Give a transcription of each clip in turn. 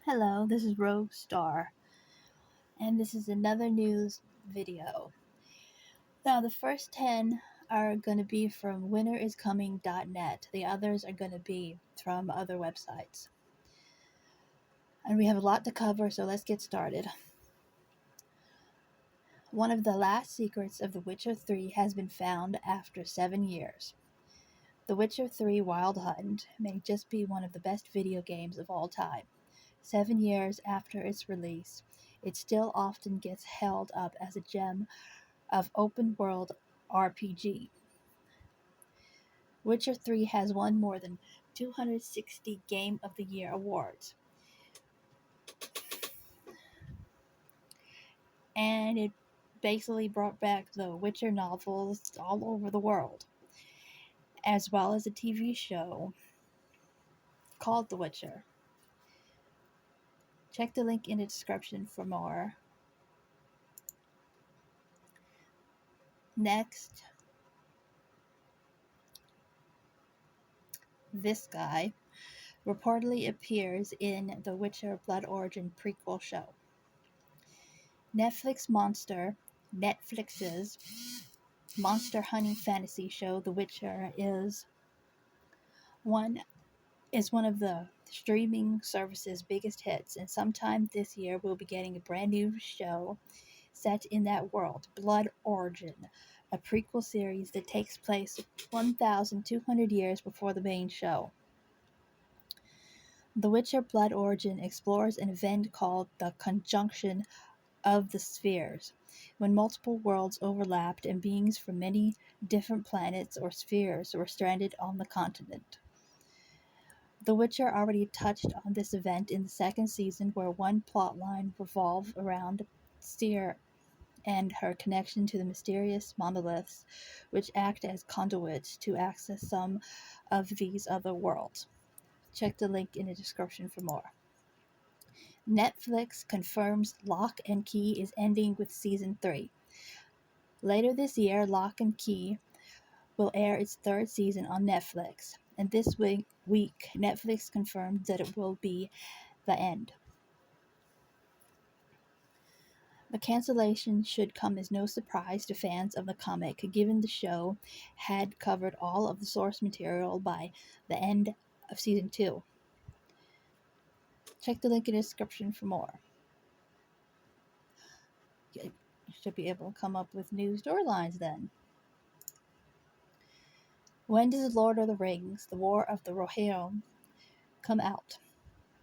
Hello, this is Rogue Star, and this is another news video. Now, the first 10 are going to be from winteriscoming.net. The others are going to be from other websites. And we have a lot to cover, so let's get started. One of the last secrets of The Witcher 3 has been found after 7 years. The Witcher 3 Wild Hunt may just be one of the best video games of all time. 7 years after its release, it still often gets held up as a gem of open world RPG. Witcher 3 has won more than 260 Game of the Year awards, and it basically brought back the Witcher novels all over the world, as well as a TV show called The Witcher. Check the link in the description for more. Next, this guy reportedly appears in the Witcher Blood Origin prequel show. Netflix's monster hunting fantasy show The Witcher one one of the streaming service's biggest hits, and sometime this year we'll be getting a brand new show set in that world, Blood Origin, a prequel series that takes place 1,200 years before the main show. The Witcher Blood Origin explores an event called the Conjunction of the Spheres, when multiple worlds overlapped and beings from many different planets or spheres were stranded on the continent. The Witcher already touched on this event in the second season, where one plotline revolved around Ciri and her connection to the mysterious monoliths, which act as conduits to access some of these other worlds. Check the link in the description for more. Netflix confirms Lock and Key is ending with season 3. Later this year, Lock and Key will air its third season on Netflix, and this week Netflix confirmed that it will be the end. The cancellation should come as no surprise to fans of the comic, given the show had covered all of the source material by the end of season 2. Check the link in the description for more. You should be able to come up with new storylines then. When does Lord of the Rings, The War of the Rohirrim, come out?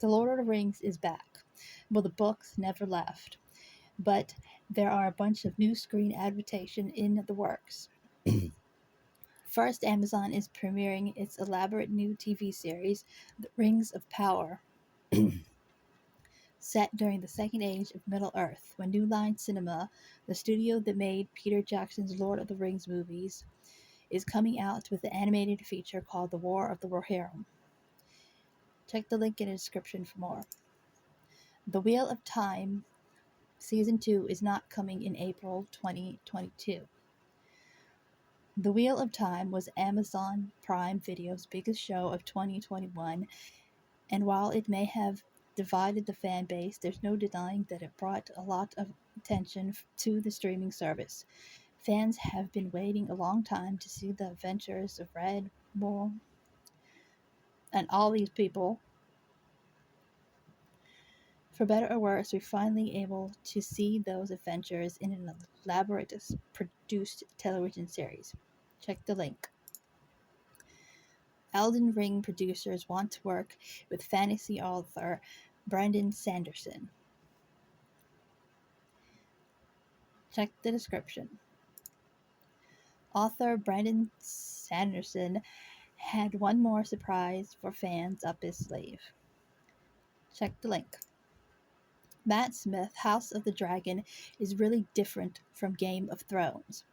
The Lord of the Rings is back. Well, the books never left, but there are a bunch of new screen adaptation in the works. First, Amazon is premiering its elaborate new TV series, The Rings of Power, set during the Second Age of Middle-earth, when New Line Cinema, the studio that made Peter Jackson's Lord of the Rings movies, is coming out with an animated feature called The War of the Rohirrim. Check the link in the description for more. The Wheel of Time Season 2 is not coming in April 2022. The Wheel of Time was Amazon Prime Video's biggest show of 2021, and while it may have divided the fan base, there's no denying that it brought a lot of attention to the streaming service. Fans have been waiting a long time to see the adventures of Red Bull and all these people. For better or worse, we're finally able to see those adventures in an elaborate produced television series. Check the link. Elden Ring producers want to work with fantasy author Brandon Sanderson. Check the description. Author Brandon Sanderson had one more surprise for fans up his sleeve. Check the link. Matt Smith, House of the Dragon is really different from Game of Thrones.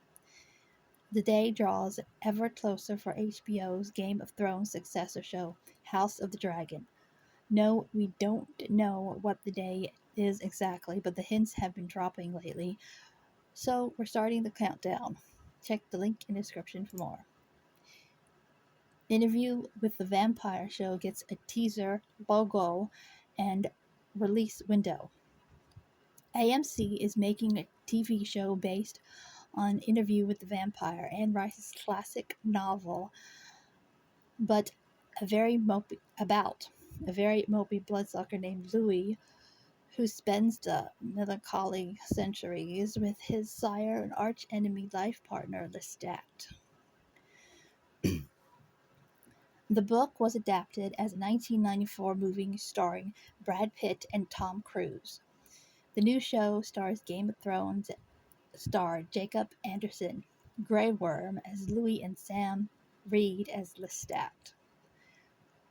The day draws ever closer for HBO's Game of Thrones successor show, House of the Dragon. No, we don't know what the day is exactly, but the hints have been dropping lately, so we're starting the countdown. Check the link in the description for more. Interview with the Vampire Show gets a teaser logo, and release window. AMC is making a TV show based on Interview with the Vampire, Anne Rice's classic novel, but about a very mopey bloodsucker named Louis who spends the melancholy centuries with his sire and arch-enemy life partner Lestat. The book was adapted as a 1994 movie starring Brad Pitt and Tom Cruise. The new show stars Game of Thrones star Jacob Anderson, Grey Worm as Louis, and Sam Reed as Lestat.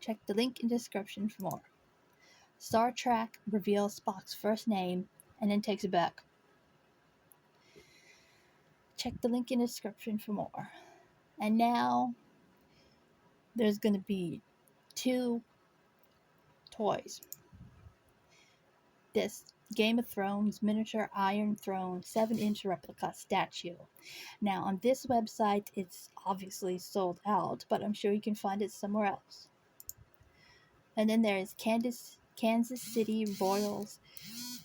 Check the link in the description for more. Star Trek reveals Spock's first name and then takes it back. Check the link in the description for more. And now there's going to be 2 toys. This Game of Thrones miniature Iron Throne 7-inch replica statue. Now on this website it's obviously sold out, but I'm sure you can find it somewhere else. And then there's Kansas City Royals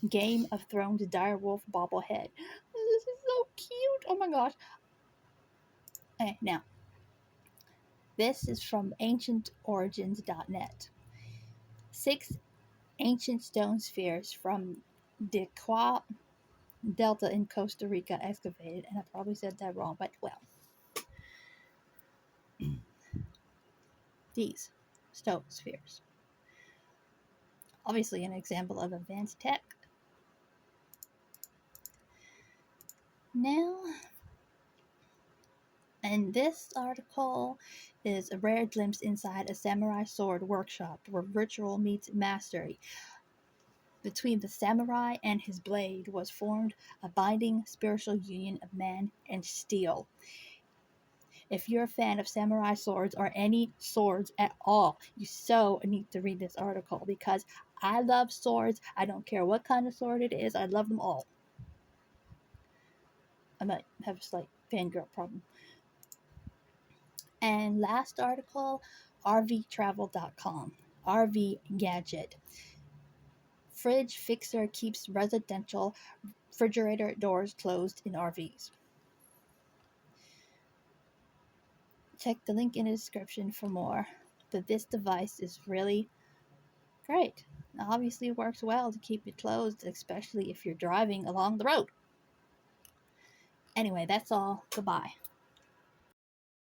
Game of Thrones direwolf bobblehead. This is so cute. Oh my gosh. Okay, now this is from ancientorigins.net. 6 ancient stone spheres from Dequa Delta in Costa Rica excavated, and I probably said that wrong, but well. These stone spheres. Obviously an example of advanced tech. Now, and this article is a rare glimpse inside a samurai sword workshop where ritual meets mastery. Between the samurai and his blade was formed a binding spiritual union of man and steel. If you're a fan of samurai swords or any swords at all, you so need to read this article because I love swords. I don't care what kind of sword it is. I love them all. I might have a slight fangirl problem. And last article, RVtravel.com. RV Gadget. Fridge fixer keeps residential refrigerator doors closed in RVs. Check the link in the description for more. But this device is really great. It obviously works well to keep it closed, especially if you're driving along the road. Anyway, that's all. Goodbye.